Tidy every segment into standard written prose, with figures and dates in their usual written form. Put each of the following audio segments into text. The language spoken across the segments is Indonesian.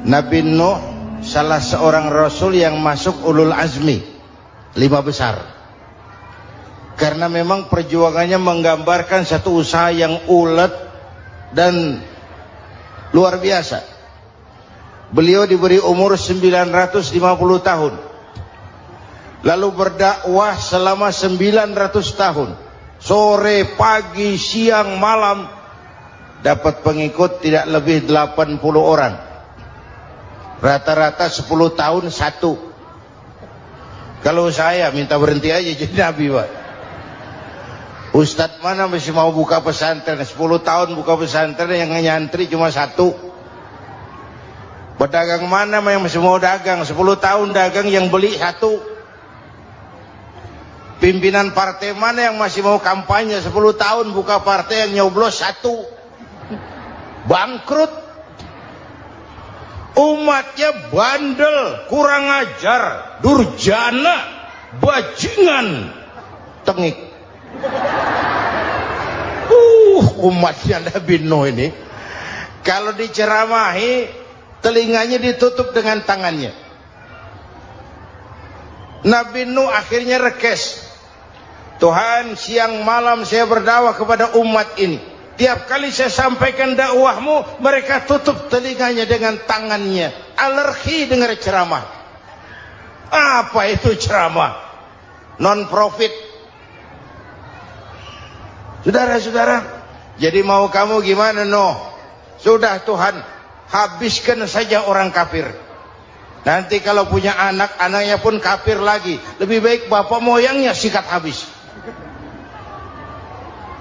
Nabi Nuh salah seorang rasul yang masuk ulul azmi 5 besar. Karena memang perjuangannya menggambarkan satu usaha yang ulet dan luar biasa. Beliau diberi umur 950 tahun. Lalu berdakwah selama 900 tahun. Sore, pagi, siang, malam. Dapat pengikut tidak lebih 80 orang. Rata-rata 10 tahun satu. Kalau saya minta berhenti aja jadi nabi, Pak. Ustadz mana masih mau buka pesantren? 10 tahun buka pesantren, yang nyantri cuma satu. Pedagang mana yang masih mau dagang? 10 tahun dagang, yang beli satu. Pimpinan partai mana yang masih mau kampanye? 10 tahun buka partai, yang nyoblos satu. Bangkrut. Umatnya bandel, kurang ajar, durjana, bajingan, tengik. Umatnya Nabi Nuh ini kalau diceramahi telinganya ditutup dengan tangannya. Nabi Nuh akhirnya rekes. Tuhan, siang malam saya berdakwah kepada umat ini. Tiap kali saya sampaikan dakwahmu, mereka tutup telinganya dengan tangannya. Alergi dengar ceramah. Apa itu ceramah? Non profit. Saudara-saudara, jadi mau kamu gimana, Nuh? Sudah Tuhan, habiskan saja orang kafir. Nanti kalau punya anak, anaknya pun kafir lagi. Lebih baik bapak moyangnya sikat habis.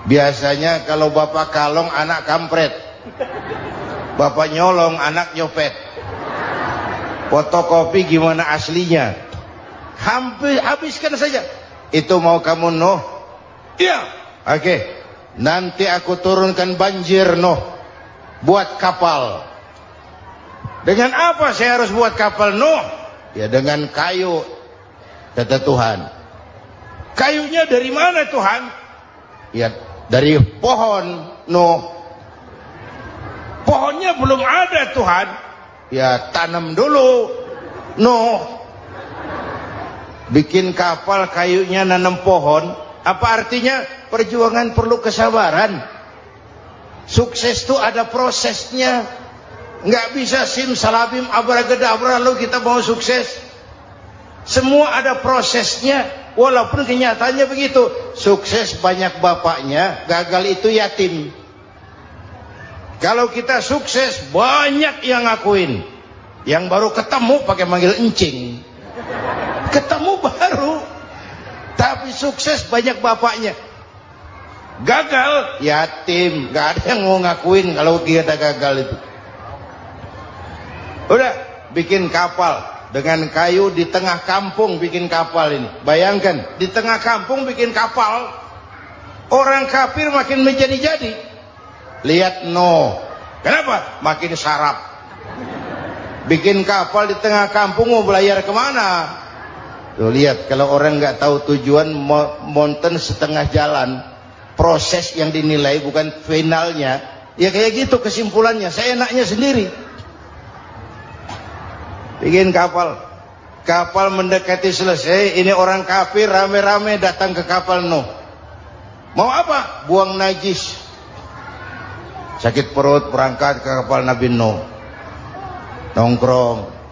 Biasanya kalau bapak kalong, anak kampret. Bapak nyolong, anak nyopet. Fotokopi gimana aslinya? Habiskan saja. Itu mau kamu, Nuh? Iya. Oke. Nanti aku turunkan banjir, Nuh. Buat kapal. Dengan apa saya harus buat kapal, Nuh? Ya dengan kayu, kata Tuhan. Kayunya dari mana, Tuhan? Ya dari pohon, Nuh. Pohonnya belum ada, Tuhan. Ya tanam dulu, Nuh. Bikin kapal kayunya nanam pohon. Apa artinya? Perjuangan perlu kesabaran. Sukses itu ada prosesnya. Nggak bisa simsalabim abracadabra lalu kita mau sukses. Semua ada prosesnya. Walaupun kenyataannya begitu. Sukses banyak bapaknya, gagal itu yatim. Kalau kita sukses banyak yang ngakuin. Yang baru ketemu pakai manggil encing. Ketemu baru. Tapi sukses banyak bapaknya. Gagal yatim, nggak ada yang mau ngakuin kalau kita gagal itu. Udah bikin kapal dengan kayu di tengah kampung, bikin kapal ini. Bayangkan di tengah kampung bikin kapal, orang kafir makin menjadi-jadi. Lihat Nuh, kenapa? Makin sarap. Bikin kapal di tengah kampung, mau belayar kemana? Tuh lihat, kalau orang nggak tahu tujuan, mountain setengah jalan. Proses yang dinilai bukan finalnya. Ya kayak gitu kesimpulannya. Saya enaknya sendiri. Bikin kapal. Kapal mendekati selesai. Ini orang kafir rame-rame datang ke kapal Nuh. Mau apa? Buang najis. Sakit perut berangkat ke kapal Nabi Nuh. Nongkrong.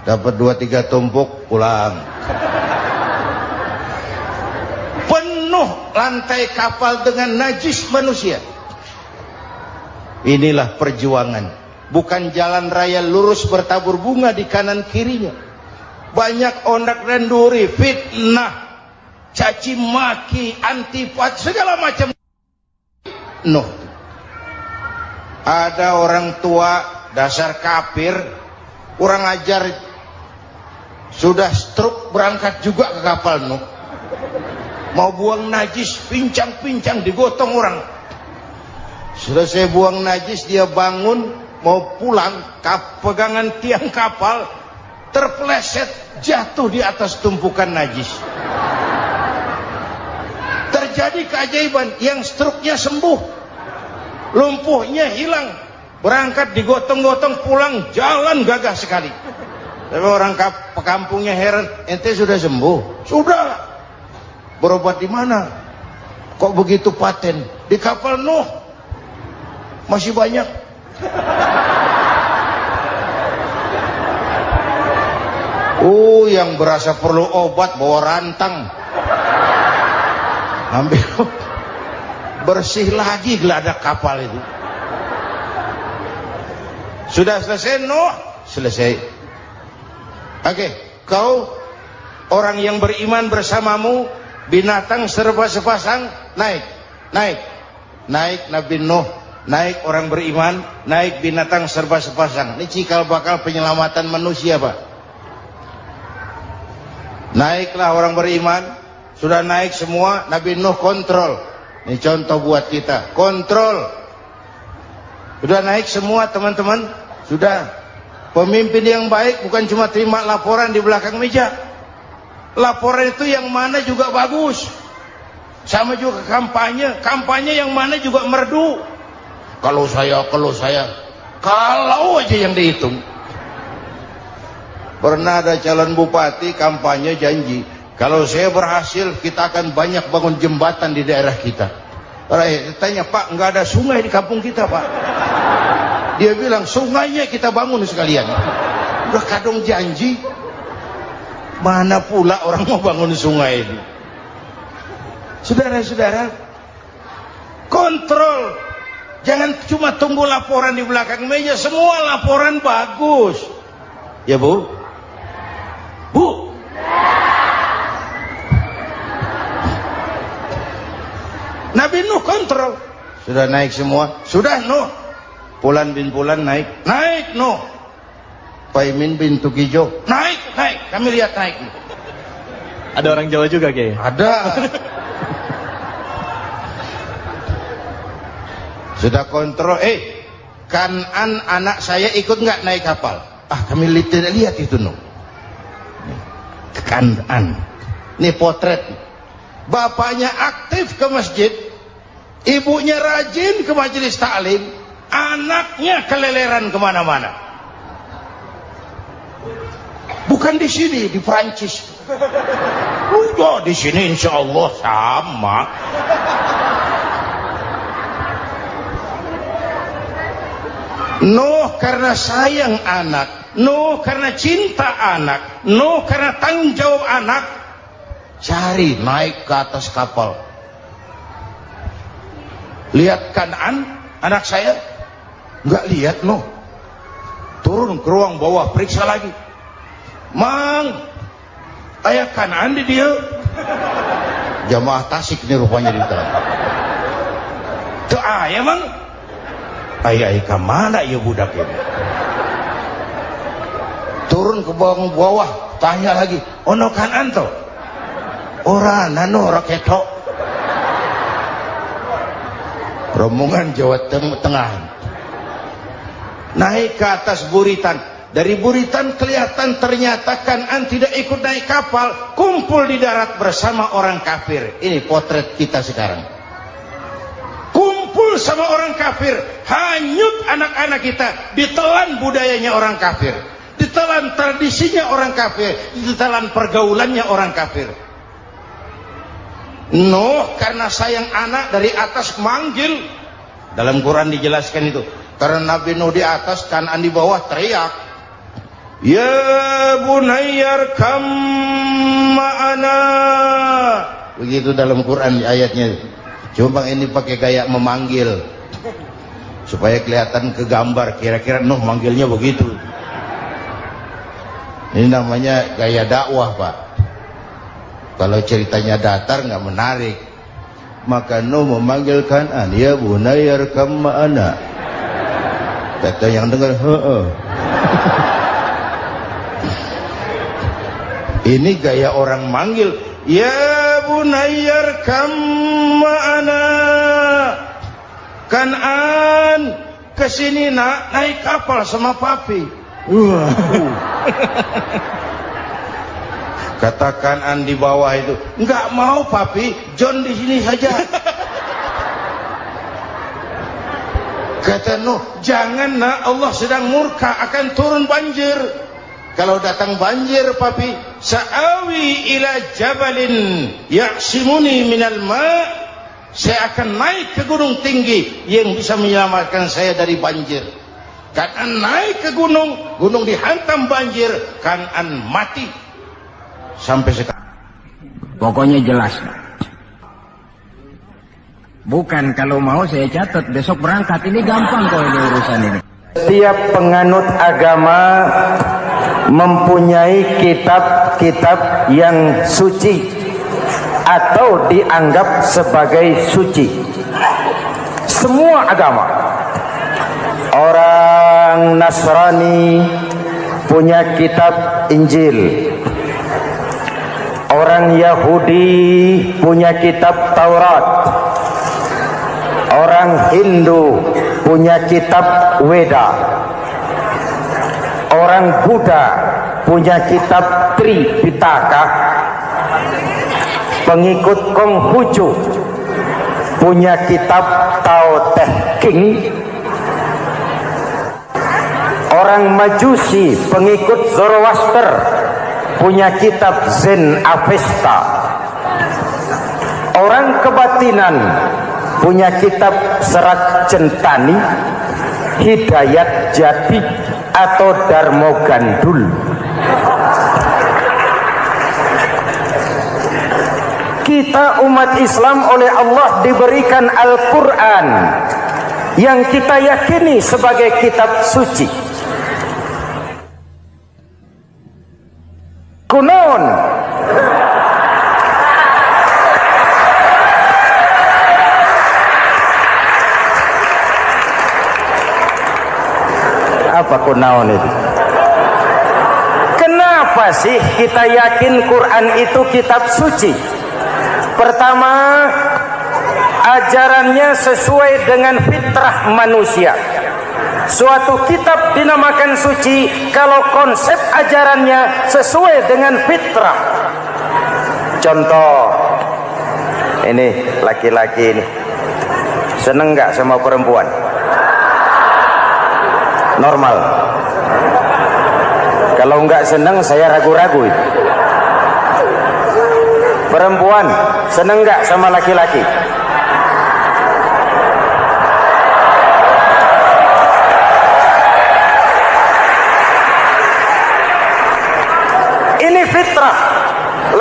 Dapat 2-3 tumpuk pulang. Penuh lantai kapal dengan najis manusia. Inilah perjuangan. Bukan jalan raya lurus bertabur bunga di kanan kirinya. Banyak ondak dan duri, fitnah, caci maki, antipat, segala macam. Nuh. Ada orang tua dasar kafir, kurang ajar, sudah stroke berangkat juga ke kapal Nuh. Mau buang najis, pincang-pincang digotong orang. Selesai buang najis, dia bangun mau pulang, pegangan tiang kapal terpeleset, jatuh di atas tumpukan najis. Terjadi keajaiban, yang stroke-nya sembuh, lumpuhnya hilang, berangkat digotong-gotong, pulang jalan gagah sekali. Tapi orang kampungnya heran, ente sudah sembuh? Sudah. Berobat di mana? Kok begitu paten? Di kapal Nuh. Masih banyak. Yang berasa perlu obat bawa rantang. Ambil bersih lagi geladak kapal itu. Sudah selesai Nuh? Selesai. Oke, kau orang yang beriman bersamamu, binatang serba sepasang, naik Nabi Nuh, naik orang beriman, naik binatang serba sepasang. Ini cikal bakal penyelamatan manusia, Pak. Naiklah orang beriman, sudah naik semua, Nabi Nuh kontrol. Ini contoh buat kita, kontrol. Sudah naik semua teman-teman, sudah. Pemimpin yang baik bukan cuma terima laporan di belakang meja. Laporan itu yang mana juga bagus. Sama juga kampanye, kampanye yang mana juga merdu. Kalau saya, kalau aja yang dihitung. Pernah ada calon bupati kampanye janji, kalau saya berhasil kita akan banyak bangun jembatan di daerah kita. Orang tanya, Pak, nggak ada sungai di kampung kita, Pak. Dia bilang, sungainya kita bangun sekalian. Udah kadung janji, mana pula orang mau bangun sungai ini. Saudara-saudara, kontrol. Jangan cuma tunggu laporan di belakang meja, semua laporan bagus. Ya Bu? Bu? Nabi Nuh kontrol. Sudah naik semua? Sudah Nuh. Pulan bin Pulan naik Nuh. Paimin bin Tukijo naik, kami lihat naik. Ada orang Jawa juga Kiai? Ada. Sudah kontrol, Kanan anak saya ikut nggak naik kapal? Kami tidak lihat itu Nuh. Kanan, ini potret. Bapaknya aktif ke masjid, ibunya rajin ke majelis taklim, anaknya keleleran kemana-mana. Bukan di sini, di Prancis. Udah di sini insya Allah sama. Nuh karena sayang anak, Nuh karena cinta anak, Nuh karena tanggung jawab anak, cari naik ke atas kapal. Lihat Kanan, anak saya, nggak lihat Nuh. Turun ke ruang bawah, periksa lagi. Mang, ayah Kanan di dia. Jamaah Tasik ini rupanya di dalam. Tuh ayah Mang. Ayah kemana ya budak ini? Turun ke bawah, tanya lagi. Ono Kanan toh? Orang nano raketok. Rombongan Jawa Tengah. Naik ke atas buritan. Dari buritan kelihatan ternyata Kanan tidak ikut naik kapal, kumpul di darat bersama orang kafir. Ini potret kita sekarang. Kumpul sama orang kafir, hanyut anak-anak kita, ditelan budayanya orang kafir, ditelan tradisinya orang kafir, ditelan pergaulannya orang kafir. Nuh karena sayang anak dari atas manggil. Dalam Quran dijelaskan itu. Karena Nabi Nuh di atas, Kanan di bawah, teriak, ya bunayyarkam ma'ana. Begitu dalam Quran ayatnya. Cuma ini pakai gaya memanggil supaya kelihatan kegambar, kira-kira Nuh manggilnya begitu. Ini namanya gaya dakwah, Pak. Kalau ceritanya datar nggak menarik. Maka Nuh memanggil Kanan, ya bunayyarkam ma'ana. Kata yang dengar, Ini gaya orang manggil, ya bunayyarkam ma'ana. Kanan, kesini nak, naik kapal sama papi. Kata Kanan di bawah itu, nggak mau papi, John di sini saja. Kata Nuh, jangan nak, Allah sedang murka, akan turun banjir. Kalau datang banjir papi, sa'awi ila jabalin ya'simuni minal ma', saya akan naik ke gunung tinggi yang bisa menyelamatkan saya dari banjir. Kan'an naik ke gunung, gunung dihantam banjir, Kan'an mati. Sampai sekarang pokoknya jelas. Bukan kalau mau saya catat besok berangkat, ini gampang kok ini urusan ini. Setiap penganut agama mempunyai kitab-kitab yang suci atau dianggap sebagai suci. Semua agama. Orang Nasrani punya kitab Injil. Orang Yahudi punya kitab Taurat. Orang Hindu punya kitab Weda. Orang Buddha punya kitab Tripitaka. Pengikut Konghucu punya kitab Tao Te Ching. Orang Majusi pengikut Zoroaster punya kitab Zen Avesta. Orang kebatinan punya kitab Serat Centani, Hidayat Jati atau Darmo Gandul. Kita umat Islam oleh Allah diberikan Al-Quran yang kita yakini sebagai kitab suci. Kunon. Apa kunaon itu? Kenapa sih kita yakin Quran itu kitab suci? Pertama, ajarannya sesuai dengan fitrah manusia. Suatu kitab dinamakan suci kalau konsep ajarannya sesuai dengan fitrah. Contoh, ini laki-laki ini seneng nggak sama perempuan? Normal. Kalau nggak seneng saya ragu-ragu itu. Perempuan seneng nggak sama laki-laki? Ini fitrah.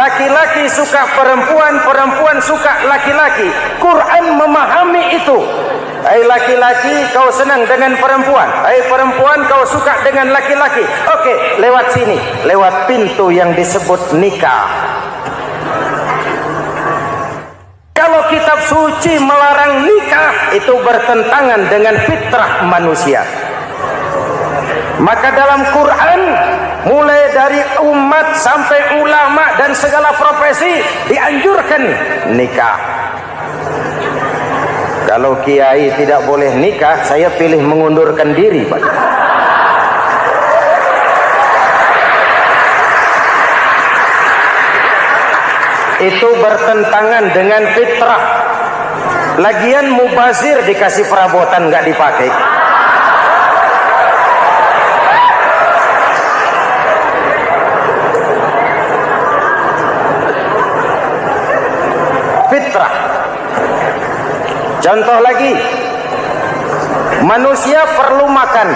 Laki-laki suka perempuan, perempuan suka laki-laki. Quran memahami itu. Hai laki-laki, kau senang dengan perempuan. Hai perempuan, kau suka dengan laki-laki. Oke, lewat sini, lewat pintu yang disebut nikah. Kalau kitab suci melarang nikah, itu bertentangan dengan fitrah manusia. Maka dalam Quran, mulai dari umat sampai ulama dan segala profesi dianjurkan nikah. Kalau kiai tidak boleh nikah, saya pilih mengundurkan diri, Pak. Itu bertentangan dengan fitrah. Lagian mubazir dikasih perabotan nggak dipakai. Fitrah. Contoh lagi, manusia perlu makan.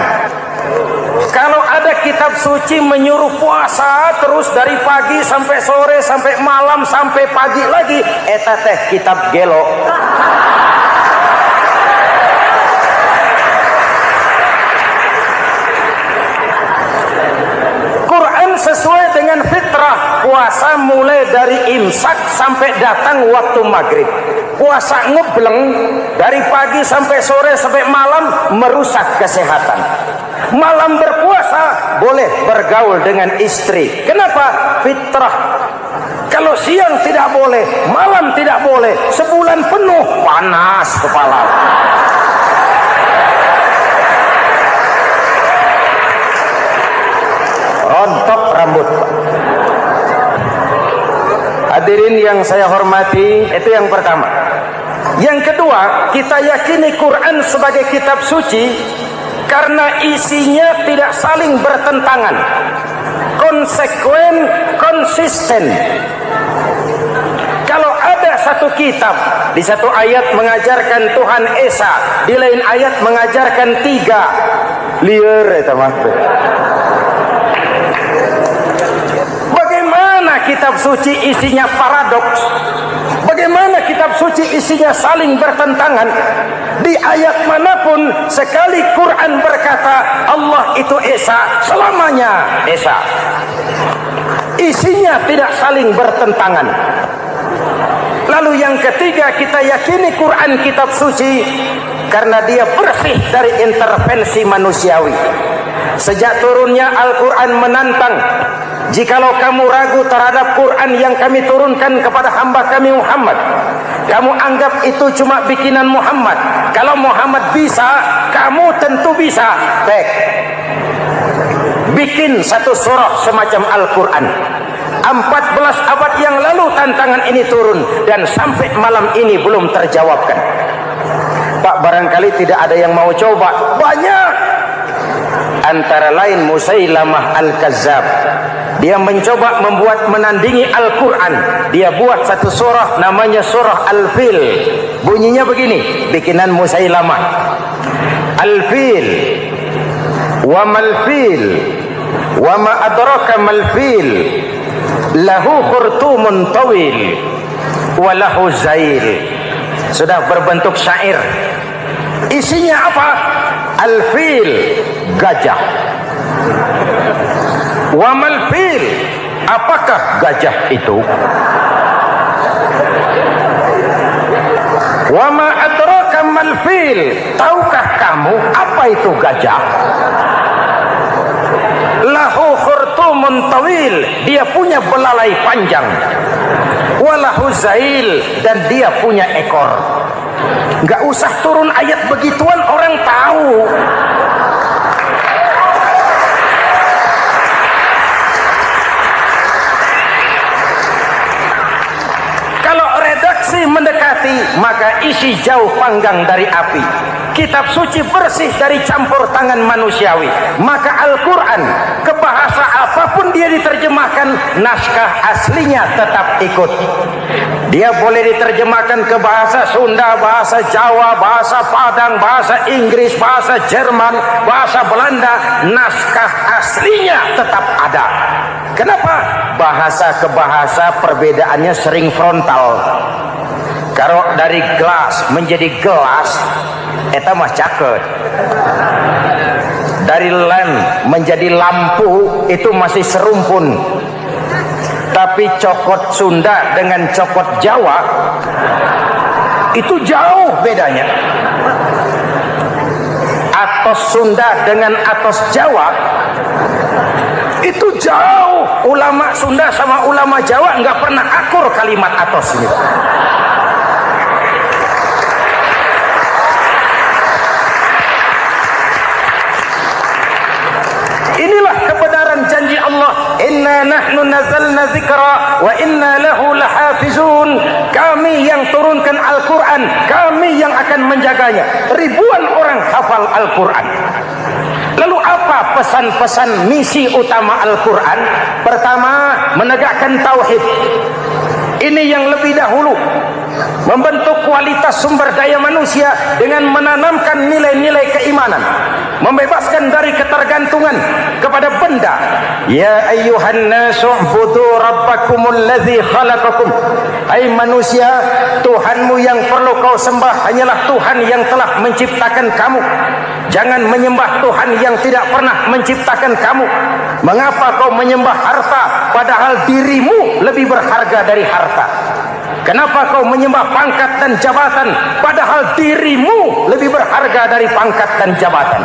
Kalau ada kitab suci menyuruh puasa terus dari pagi sampai sore sampai malam sampai pagi lagi, eta teh kitab gelo. Quran sesuai dengan fitrah, puasa mulai dari imsak sampai datang waktu maghrib. Puasa ngebleng dari pagi sampai sore sampai malam merusak kesehatan. Malam berpuasa boleh bergaul dengan istri. Kenapa? Fitrah. Kalau siang tidak boleh, malam tidak boleh, sebulan penuh panas kepala. Rontok rambut. Hadirin yang saya hormati, itu yang pertama. Yang kedua, kita yakini Quran sebagai kitab suci karena isinya tidak saling bertentangan, konsekuen, konsisten. Kalau ada satu kitab, di satu ayat mengajarkan Tuhan Esa, di lain ayat mengajarkan 3, liar eta mah. Bagaimana kitab suci isinya paradoks? Bagaimana kitab suci isinya saling bertentangan? Di ayat manapun sekali Quran berkata Allah itu Esa, selamanya Esa. Isinya tidak saling bertentangan. Lalu yang ketiga, kita yakini Quran kitab suci karena dia bersih dari intervensi manusiawi. Sejak turunnya Al-Quran menantang, jikalau kamu ragu terhadap Quran yang kami turunkan kepada hamba kami Muhammad, kamu anggap itu cuma bikinan Muhammad. Kalau Muhammad bisa, kamu tentu bisa. Baik, bikin satu surah semacam Al-Quran. 14 abad yang lalu tantangan ini turun dan sampai malam ini belum terjawabkan. Pak, barangkali tidak ada yang mau coba. Banyak. Antara lain Musailamah Al-Kazzab. Dia mencoba membuat menandingi Al-Quran. Dia buat satu surah namanya surah Al-Fil. Bunyinya begini, bikinan Musailamah. Al-Fil, wa mal-fil, wa ma adraka mal-fil, lahu khurtumun tawil, wa lahu zail. Sudah berbentuk syair. Isinya apa? Al-Fil, gajah. Wa mal-fil, apakah gajah itu? Wa ma adraka mal-fil, tahukah kamu apa itu gajah? Lahu khurtumun tawil, dia punya belalai panjang. Walahu zail, dan dia punya ekor. Enggak usah turun ayat begituan, orang tahu. Kalau redaksi mendekati, maka isi jauh panggang dari api. Kitab suci bersih dari campur tangan manusiawi. Maka Al-Quran, ke bahasa apapun dia diterjemahkan, naskah aslinya tetap ikut. Dia boleh diterjemahkan ke bahasa Sunda, bahasa Jawa, bahasa Padang, bahasa Inggris, bahasa Jerman, bahasa Belanda, naskah aslinya tetap ada. Kenapa? Bahasa ke bahasa perbedaannya sering frontal. Kalau dari gelas menjadi gelas, eta mah caket. Dari lem menjadi lampu, itu masih serumpun. Tapi cokot Sunda dengan cokot Jawa, itu jauh bedanya. Atos Sunda dengan atos Jawa, itu jauh. Ulama Sunda sama ulama Jawa nggak pernah akur kalimat atos ini. Inilah kebenaran janji Allah, inna nahnu nazzalna dzikra wa inna lahu lahafizun. Kami yang turunkan Al-Quran, kami yang akan menjaganya. Ribuan orang hafal Al-Quran. Lalu apa pesan-pesan misi utama Al-Quran? Pertama, menegakkan tauhid. Ini yang lebih dahulu, membentuk kualitas sumber daya manusia dengan menanamkan nilai-nilai keimanan, membebaskan dari ketergantungan kepada benda. Ya ayyuhan nasu ubudu rabbakumul ladzi khalaqakum. Hai manusia, Tuhanmu yang perlu kau sembah hanyalah Tuhan yang telah menciptakan kamu. Jangan menyembah Tuhan yang tidak pernah menciptakan kamu. Mengapa kau menyembah harta padahal dirimu lebih berharga dari harta? Kenapa kau menyembah pangkat dan jabatan padahal dirimu lebih berharga dari pangkat dan jabatan?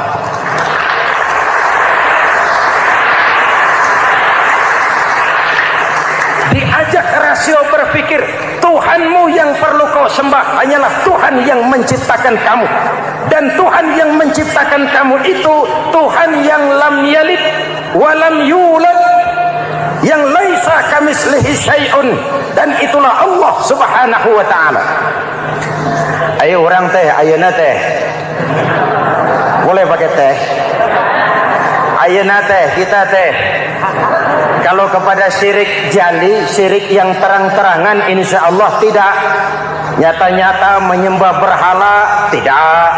Diajak rasio berpikir, Tuhanmu yang perlu kau sembah hanyalah Tuhan yang menciptakan kamu. Dan Tuhan yang menciptakan kamu itu Tuhan yang lam yalid wa lam yulad, yang laisa kamislihi syai'un, dan itulah Allah Subhanahu wa ta'ala. Ayo orang teh, ayeuna teh. Boleh pakai teh. Ayeuna teh, kita teh. Kalau kepada syirik jali, syirik yang terang-terangan, insya Allah tidak. Nyata-nyata menyembah berhala, tidak.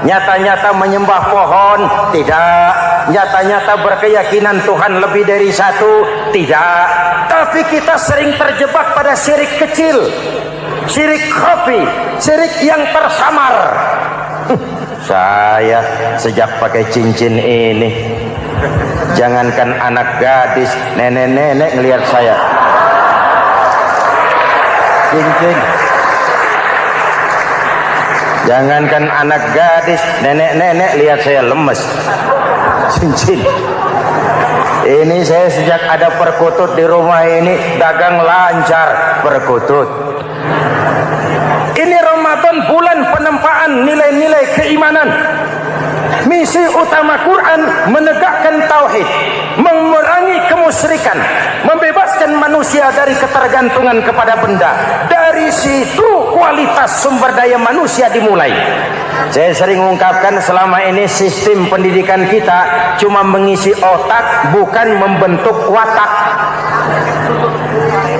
Nyata-nyata menyembah pohon, tidak. Nyata-nyata berkeyakinan Tuhan lebih dari satu, tidak. Tapi kita sering terjebak pada syirik kecil, syirik khafi, syirik yang tersamar. Saya sejak pakai cincin ini, jangankan anak gadis, nenek-nenek ngelihat saya cincin. Jangankan anak gadis, nenek-nenek lihat saya lemes cincin. Ini saya sejak ada perkutut di rumah ini dagang lancar perkutut. Ini Ramadan, bulan penempaan nilai-nilai keimanan. Misi utama Quran menegakkan tauhid, memerangi kemusyrikan, membebaskan manusia dari ketergantungan kepada benda. Dari situ kualitas sumber daya manusia dimulai. Saya sering ungkapkan selama ini sistem pendidikan kita cuma mengisi otak, bukan membentuk watak.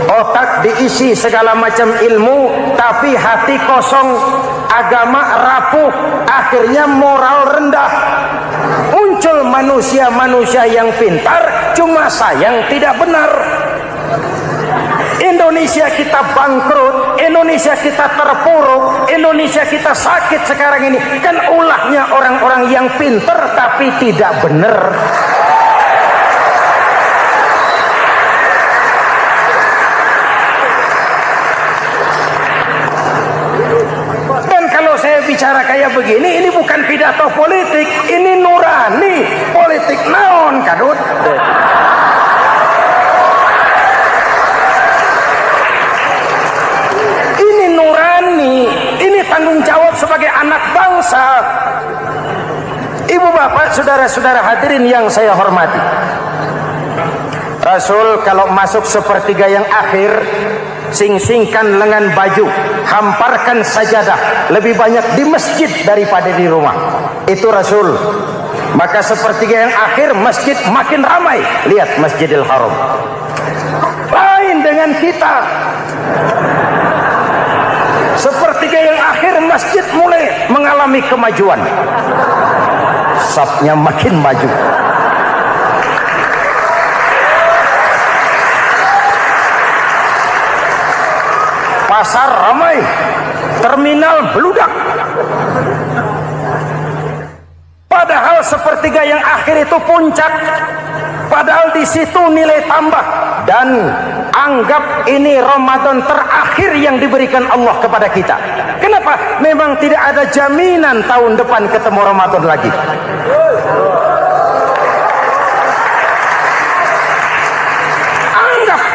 Otak diisi segala macam ilmu, tapi hati kosong, agama rapuh, akhirnya moral rendah. Muncul manusia-manusia yang pintar, cuma sayang tidak benar. Indonesia kita bangkrut, Indonesia kita terpuruk, Indonesia kita sakit sekarang ini, kan ulahnya orang-orang yang pintar tapi tidak benar. Bicara kayak begini, ini bukan pidato politik, ini nurani politik naon kadut. Ini nurani, ini tanggung jawab sebagai anak bangsa. Ibu bapak, saudara-saudara hadirin yang saya hormati, Rasul kalau masuk sepertiga yang akhir, sing-singkan lengan baju, hamparkan sajadah, lebih banyak di masjid daripada di rumah. Itu Rasul. Maka sepertiga yang akhir masjid makin ramai. Lihat Masjidil Haram. Lain dengan kita. Sepertiga yang akhir masjid mulai mengalami kemajuan. Safnya makin maju. Pasar ramai, terminal beludak. Padahal sepertiga yang akhir itu puncak. Padahal di situ nilai tambah. Dan anggap ini Ramadan terakhir yang diberikan Allah kepada kita. Kenapa? Memang tidak ada jaminan tahun depan ketemu Ramadan lagi.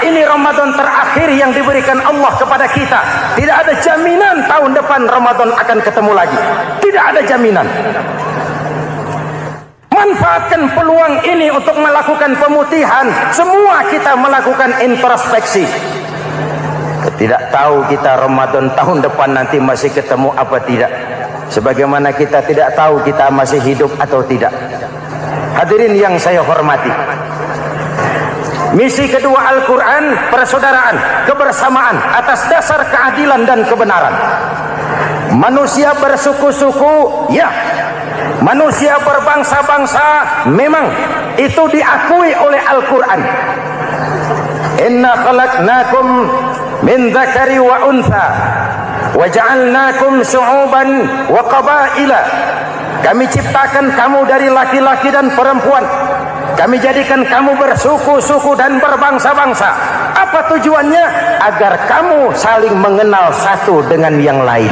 Ini Ramadan terakhir yang diberikan Allah kepada kita. Tidak ada jaminan tahun depan Ramadan akan ketemu lagi. Tidak ada jaminan. Manfaatkan peluang ini untuk melakukan pemutihan. Semua kita melakukan introspeksi. Tidak tahu kita Ramadan tahun depan nanti masih ketemu apa tidak. Sebagaimana kita tidak tahu kita masih hidup atau tidak. Hadirin yang saya hormati, misi kedua Al-Quran, persaudaraan, kebersamaan atas dasar keadilan dan kebenaran. Manusia bersuku-suku, ya. Manusia berbangsa-bangsa, memang itu diakui oleh Al-Quran. Inna khalaqnakum min dzakari wa untha wa ja'alnakum syu'uban wa qabaila. Kami ciptakan kamu dari laki-laki dan perempuan. Kami jadikan kamu bersuku-suku dan berbangsa-bangsa. Apa tujuannya? Agar kamu saling mengenal satu dengan yang lain.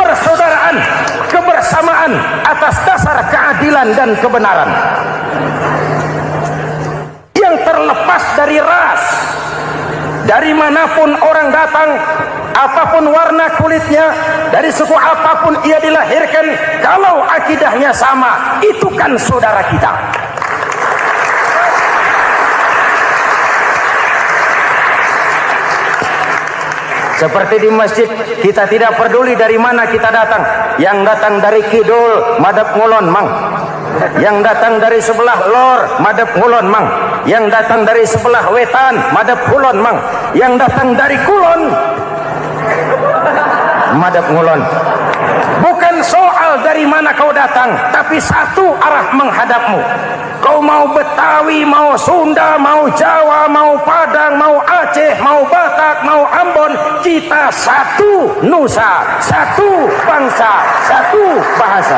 Persaudaraan, kebersamaan atas dasar keadilan dan kebenaran. Yang terlepas dari ras. Dari manapun orang datang, apapun warna kulitnya, dari suku apapun ia dilahirkan, kalau akidahnya sama, itu kan saudara kita. Seperti di masjid, kita tidak peduli dari mana kita datang. Yang datang dari kidul, madep ngulon mang. Yang datang dari sebelah lor, madep ngulon mang. Yang datang dari sebelah wetan, madep kulon mang. Yang datang dari kulon, madep ngulon. Bukan soal dari mana kau datang, tapi satu arah menghadapmu. Kau mau Betawi, mau Sunda, mau Jawa, mau Padang, mau Aceh, mau Batak, mau Ambon, kita satu nusa, satu bangsa, satu bahasa.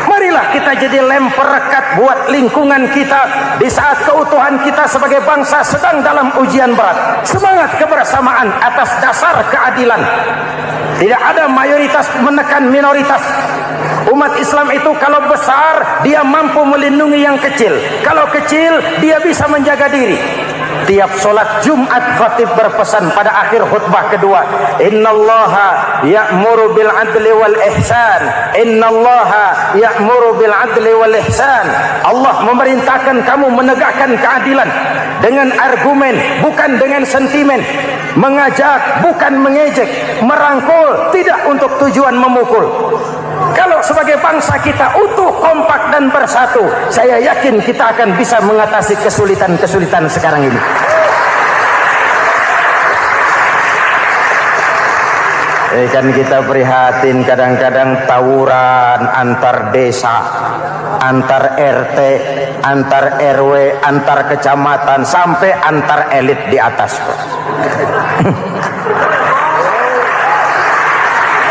Marilah kita jadi lem perekat buat lingkungan kita di saat keutuhan kita sebagai bangsa sedang dalam ujian berat. Semangat kebersamaan atas dasar keadilan. Tidak ada mayoritas menekan minoritas. Umat Islam itu kalau besar, dia mampu melindungi yang kecil. Kalau kecil, dia bisa menjaga diri. Tiap solat Jumat khatib berpesan pada akhir khutbah kedua, innallaha ya'muru bil adli wal ihsan. Innallaha ya'muru bil adli wal ihsan. Allah memerintahkan kamu menegakkan keadilan dengan argumen, bukan dengan sentimen. Mengajak, bukan mengejek. Merangkul, tidak untuk tujuan memukul. Kalau sebagai bangsa kita utuh, kompak dan bersatu, saya yakin kita akan bisa mengatasi kesulitan-kesulitan sekarang ini. Kan kita prihatin kadang-kadang tawuran antar desa, antar RT, antar RW, antar kecamatan, sampai antar elit di atas.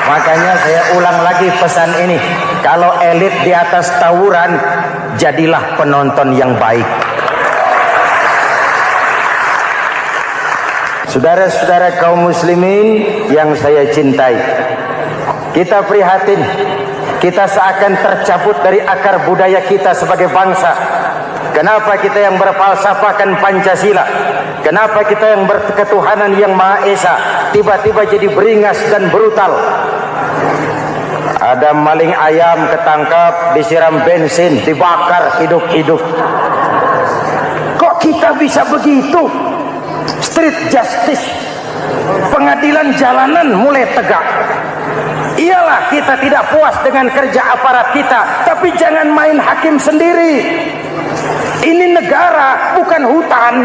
Makanya saya ulang lagi pesan ini. Kalau elit di atas tawuran, jadilah penonton yang baik. Saudara-saudara kaum muslimin yang saya cintai, kita prihatin, kita seakan tercabut dari akar budaya kita sebagai bangsa. Kenapa kita yang berfalsafahkan Pancasila, kenapa kita yang berketuhanan yang Maha Esa tiba-tiba jadi beringas dan brutal? Ada maling ayam ketangkap, disiram bensin, dibakar hidup-hidup. Kok kita bisa begitu? Street justice, pengadilan jalanan mulai tegak. Iyalah kita tidak puas dengan kerja aparat kita, tapi jangan main hakim sendiri. Ini negara, bukan hutan.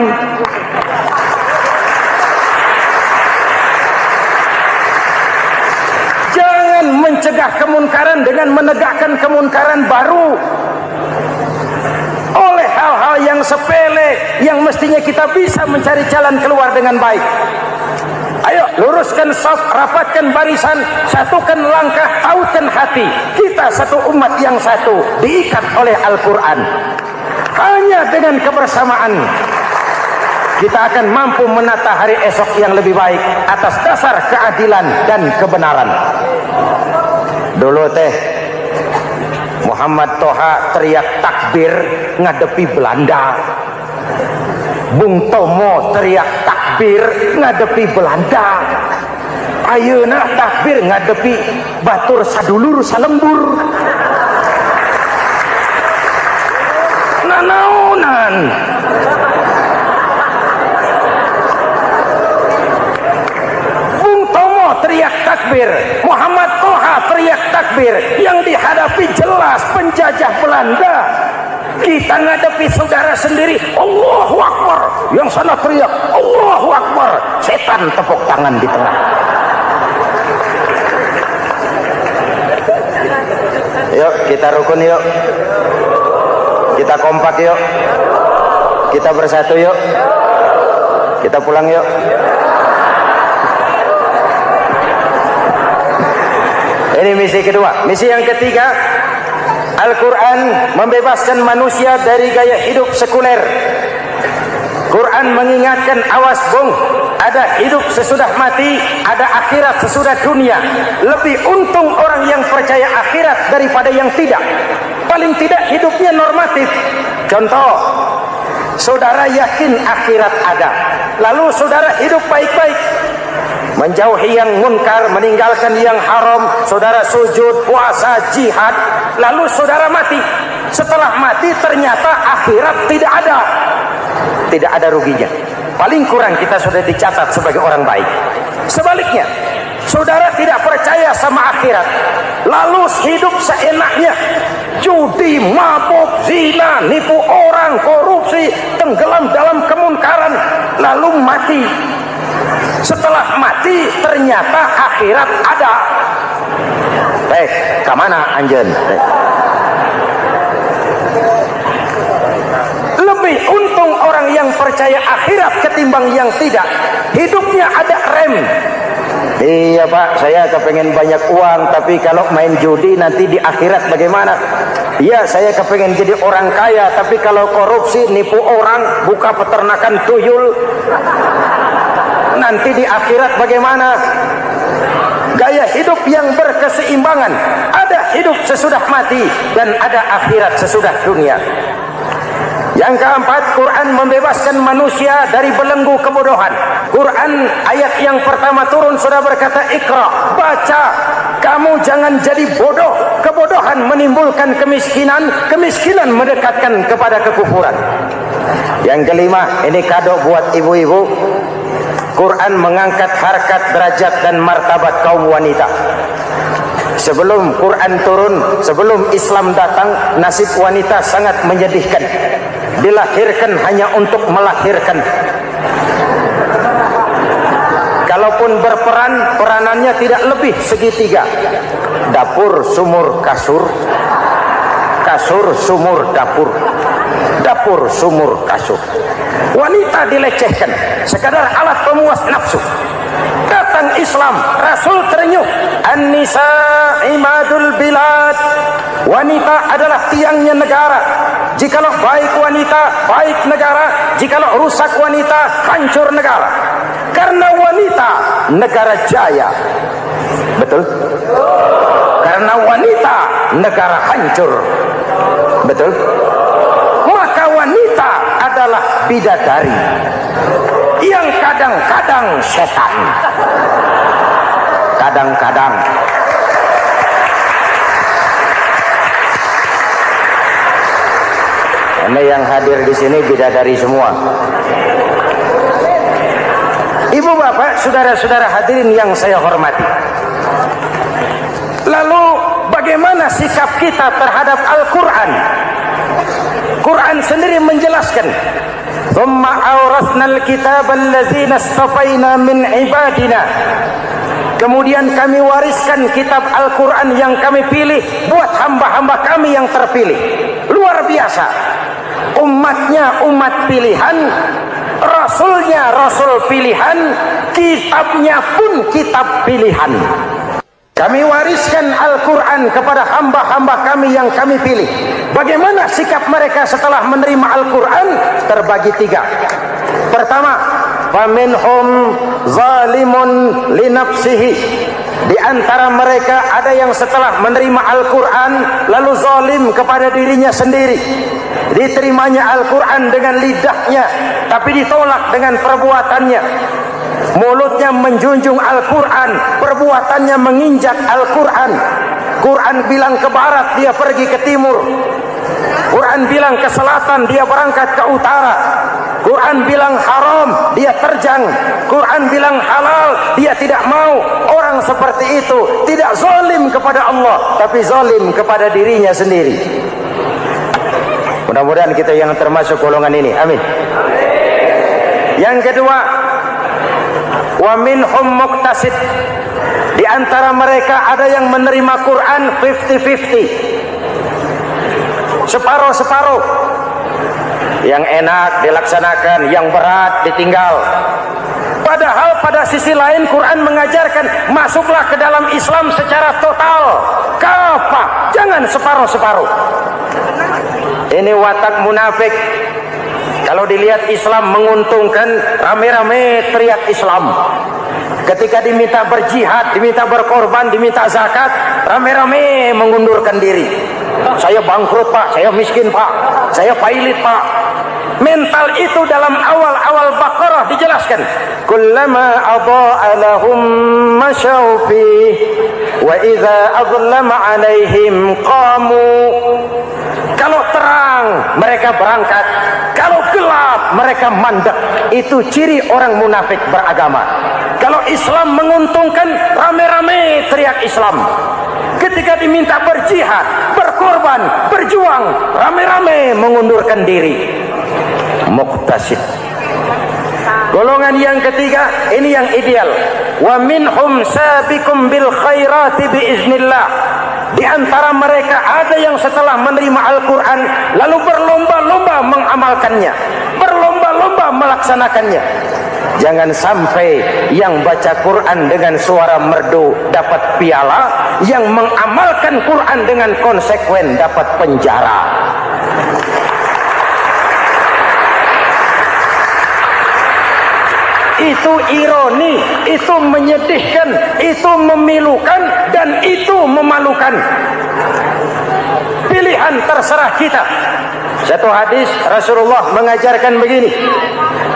Jangan mencegah kemunkaran dengan menegakkan kemunkaran baru. Oleh hal-hal yang sepele, yang mestinya kita bisa mencari jalan keluar dengan baik. Ayo luruskan saf, rapatkan barisan, satukan langkah, tautkan hati. Kita satu umat yang satu, diikat oleh Al-Quran. Hanya dengan kebersamaan kita akan mampu menata hari esok yang lebih baik atas dasar keadilan dan kebenaran. Dulu teh Muhammad Toha teriak takbir ngadepi Belanda. Bung Tomo teriak takbir ngadepi Belanda. Ayeuna takbir ngadepi batur sadulur salembur. Nanaunan. Bung Tomo teriak takbir, Muhammad Toha teriak takbir. Yang dihadapi jelas penjajah Belanda. Kita ngadepi saudara sendiri, Allahu Akbar. Yang sana teriak, Allahu Akbar. Setan tepuk tangan di tengah. Yuk kita rukun yuk. Kita kompak yuk. Kita bersatu yuk. Kita pulang yuk. Ini misi kedua. Misi yang ketiga, Al-Quran membebaskan manusia dari gaya hidup sekuler. Quran mengingatkan, awas bung, ada hidup sesudah mati, ada akhirat sesudah dunia. Lebih untung orang yang percaya akhirat daripada yang tidak. Paling tidak hidupnya normatif. Contoh, saudara yakin akhirat ada, lalu saudara hidup baik-baik, menjauhi yang munkar, meninggalkan yang haram, saudara sujud, puasa, jihad, lalu saudara mati. Setelah mati ternyata akhirat tidak ada. tidak ada ruginya. Paling kurang kita sudah dicatat sebagai orang baik. Sebaliknya, saudara tidak percaya sama akhirat, lalu hidup seenaknya, judi, mabuk, zina, nipu orang, korupsi, tenggelam dalam kemunkaran, lalu mati. Setelah mati ternyata akhirat ada. Kemana anjen? Lebih untung orang yang percaya akhirat ketimbang yang tidak. Hidupnya ada rem. Iya Pak, saya kepengen banyak uang, tapi kalau main judi nanti di akhirat bagaimana? Iya, saya kepengen jadi orang kaya, tapi kalau korupsi, nipu orang, buka peternakan tuyul, nanti di akhirat bagaimana? Gaya hidup yang berkeseimbangan. Ada hidup sesudah mati dan ada akhirat sesudah dunia. Yang keempat, Quran membebaskan manusia dari belenggu kebodohan. Quran ayat yang pertama turun sudah berkata, Iqra, baca, kamu jangan jadi bodoh. Kebodohan menimbulkan kemiskinan, kemiskinan mendekatkan kepada kekufuran. Yang kelima, ini kado buat ibu-ibu. Quran mengangkat harkat, derajat dan martabat kaum wanita. Sebelum Quran turun, sebelum Islam datang, nasib wanita sangat menyedihkan. Dilahirkan hanya untuk melahirkan. Kalaupun berperan, peranannya tidak lebih segitiga. Dapur, sumur, kasur. Kasur, sumur, dapur. Dapur, sumur, kasur. Wanita dilecehkan, sekadar alat pemuas nafsu. Datang Islam, Rasul terenyuh, An-nisa imadul bilad. Wanita adalah tiangnya negara. Jikalau baik wanita, baik negara. Jikalau rusak wanita, hancur negara. Karena wanita, negara jaya. Betul? Karena wanita, negara hancur. Betul? Maka wanita adalah bidadari yang kadang-kadang setan. Kadang-kadang. Karena yang hadir di sini bidadari semua. Ibu bapak, saudara-saudara hadirin yang saya hormati. Lalu bagaimana sikap kita terhadap Al-Quran? Quran sendiri menjelaskan, "Tsumma awrasnal kitaba allazina istafaina min ibadina." Kemudian kami wariskan kitab Al-Quran yang kami pilih buat hamba-hamba kami yang terpilih. Luar biasa. Umatnya umat pilihan, Rasulnya Rasul pilihan, kitabnya pun kitab pilihan. Kami wariskan Al-Quran kepada hamba-hamba kami yang kami pilih. Bagaimana sikap mereka setelah menerima Al-Quran? Terbagi tiga. Pertama, faminhum zalimun linafsihi. Di antara mereka ada yang setelah menerima Al-Quran lalu zalim kepada dirinya sendiri. Diterimanya Al-Quran dengan lidahnya, tapi ditolak dengan perbuatannya. Mulutnya menjunjung Al-Quran, perbuatannya menginjak Al-Quran. Quran bilang ke barat, dia pergi ke timur. Quran bilang ke selatan, dia berangkat ke utara. Quran bilang haram, dia terjang. Quran bilang halal, dia tidak mau. Orang seperti itu tidak zalim kepada Allah, tapi zalim kepada dirinya sendiri. Mudah-mudahan kita yang termasuk golongan ini. Amin. Yang kedua, wa minhum muqtasid. Di antara mereka ada yang menerima Quran 50-50. Separuh-separuh. Yang enak dilaksanakan, yang berat ditinggal. Padahal pada sisi lain Quran mengajarkan masuklah ke dalam Islam secara total. Kafah, jangan separuh-separuh. Ini watak munafik. Kalau dilihat Islam menguntungkan, rame-rame teriak Islam. Ketika diminta berjihad, diminta berkorban, diminta zakat, rame-rame mengundurkan diri. Saya bangkrut Pak, saya miskin Pak, saya pailit Pak. Mental itu dalam awal-awal Baqarah dijelaskan. Kullama adha'a lahum masyaw fihi wa idza adlama 'alaihim qamu. Kalau terang mereka berangkat, kalau gelap gelap, mereka mandek. Itu ciri orang munafik beragama. Kalau Islam menguntungkan, rame-rame teriak Islam. Ketika diminta berjihad, berkorban, berjuang, rame-rame mengundurkan diri. Muqtasid. Golongan yang ketiga, ini yang ideal. Wa minhum sabiqum bil khairati biiznillah. Di antara mereka ada yang setelah menerima Al-Quran lalu berlomba-lomba mengamalkannya, berlomba-lomba melaksanakannya. Jangan sampai yang baca Quran dengan suara merdu dapat piala, yang mengamalkan Quran dengan konsekuen dapat penjara. Itu ironi, itu menyedihkan, itu memilukan, dan itu memalukan. Pilihan terserah kita. Satu hadis Rasulullah mengajarkan begini: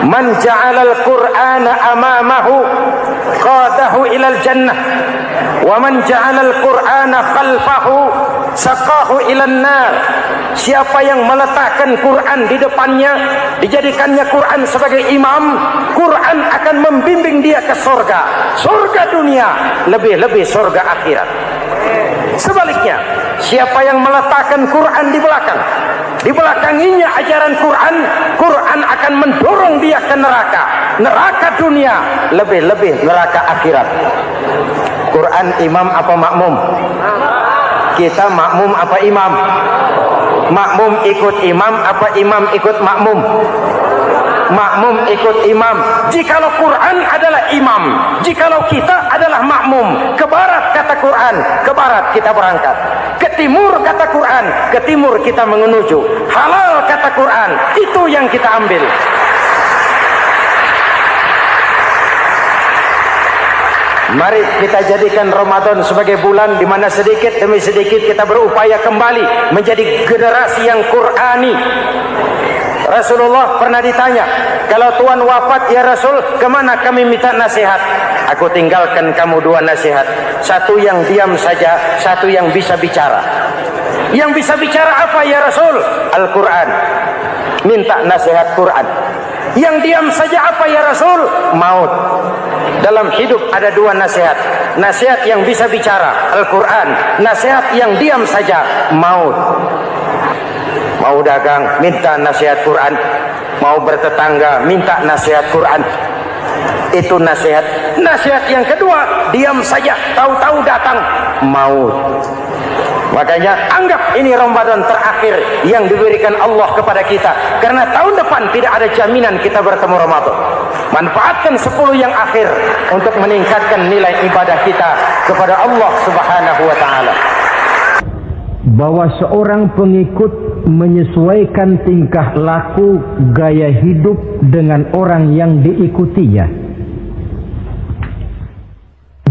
man ja'alal Qur'ana amamahu qadahu ilal jannah, wa man ja'alal Qur'ana khalfahu saqahu ilan nar. Siapa yang meletakkan Quran di depannya, dijadikannya Quran sebagai imam, Quran akan membimbing dia ke surga, surga dunia, lebih-lebih surga akhirat. Sebaliknya, siapa yang meletakkan Quran di belakang, dibelakanginya ajaran Quran, Quran akan mendorong dia ke neraka, neraka dunia, lebih-lebih neraka akhirat. Quran imam apa makmum? Kita makmum apa imam? Makmum ikut imam apa imam ikut makmum? Makmum ikut imam. Jikalau Quran adalah imam, jikalau kita adalah makmum. Ke barat kata Quran, ke barat kita berangkat. Ke timur kata Quran, ke timur kita menuju. Halal kata Quran, itu yang kita ambil. Mari kita jadikan Ramadan sebagai bulan di mana sedikit demi sedikit kita berupaya kembali menjadi generasi yang Qur'ani. Rasulullah pernah ditanya, kalau Tuhan wafat ya Rasul, kemana kami minta nasihat? Aku tinggalkan kamu dua nasihat. Satu yang diam saja, satu yang bisa bicara. Yang bisa bicara apa ya Rasul? Al-Quran. Minta nasihat Quran. Yang diam saja apa ya Rasul? Maut. Dalam hidup ada dua nasihat. Nasihat yang bisa bicara, Al-Quran. Nasihat yang diam saja, maut. Mau dagang, minta nasihat Quran. Mau bertetangga, minta nasihat Quran. Itu nasihat. Nasihat yang kedua, diam saja, tahu-tahu datang maut. Makanya anggap ini Ramadan terakhir yang diberikan Allah kepada kita, karena tahun depan tidak ada jaminan kita bertemu Ramadan. Manfaatkan 10 yang akhir untuk meningkatkan nilai ibadah kita kepada Allah Subhanahu wa taala. Bahwa seorang pengikut menyesuaikan tingkah laku, gaya hidup dengan orang yang diikutinya.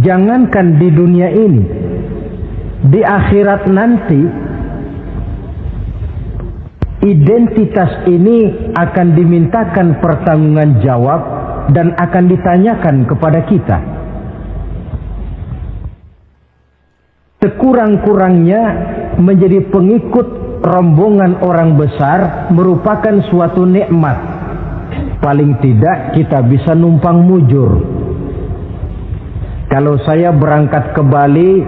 Jangankan di dunia ini, di akhirat nanti identitas ini akan dimintakan pertanggungjawaban jawab dan akan ditanyakan kepada kita. Sekurang-kurangnya menjadi pengikut rombongan orang besar merupakan suatu nikmat. Paling tidak kita bisa numpang mujur. Kalau saya berangkat ke Bali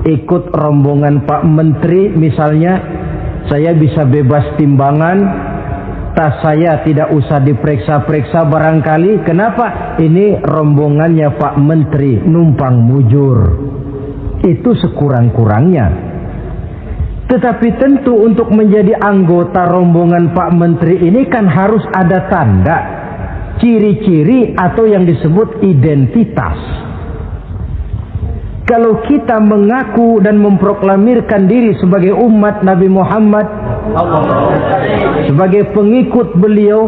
ikut rombongan Pak Menteri misalnya, saya bisa bebas timbangan, tas saya tidak usah diperiksa-periksa barangkali. Kenapa? Ini rombongannya Pak Menteri, numpang mujur. Itu sekurang-kurangnya. Tetapi tentu untuk menjadi anggota rombongan Pak Menteri ini kan harus ada tanda, ciri-ciri atau yang disebut identitas. Kalau kita mengaku dan memproklamirkan diri sebagai umat Nabi Muhammad, sebagai pengikut beliau,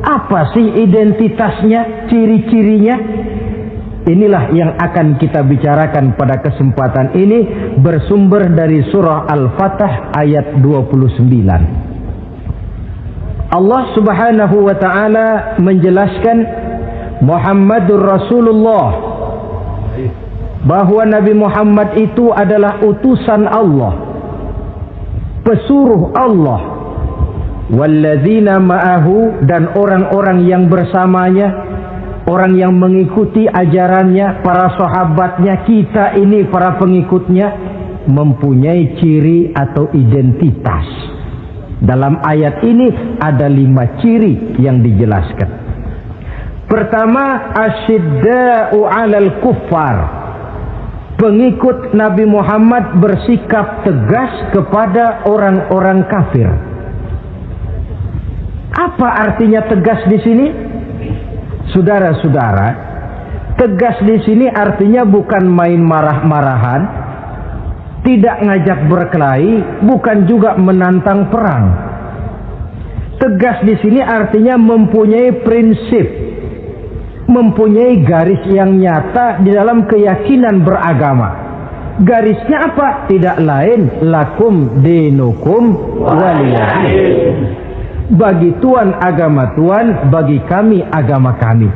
apa sih identitasnya, ciri-cirinya? Inilah yang akan kita bicarakan pada kesempatan ini, bersumber dari surah Al-Fatah ayat 29. Allah Subhanahu wa taala menjelaskan Muhammadur Rasulullah, bahwa Nabi Muhammad itu adalah utusan Allah, pesuruh Allah walladzina ma'ahu, dan orang-orang yang bersamanya, orang yang mengikuti ajarannya, para sahabatnya, kita ini para pengikutnya, mempunyai ciri atau identitas. Dalam ayat ini ada 5 ciri yang dijelaskan. Pertama, asyidda'u 'alal kuffar. Pengikut Nabi Muhammad bersikap tegas kepada orang-orang kafir. Apa artinya tegas di sini? Saudara-saudara, tegas di sini artinya bukan main marah-marahan, tidak ngajak berkelahi, bukan juga menantang perang. Tegas di sini artinya mempunyai prinsip, mempunyai garis yang nyata di dalam keyakinan beragama. Garisnya apa? Tidak lain, lakum dinukum waliyadin. Bagi Tuhan agama Tuhan, bagi kami agama kami.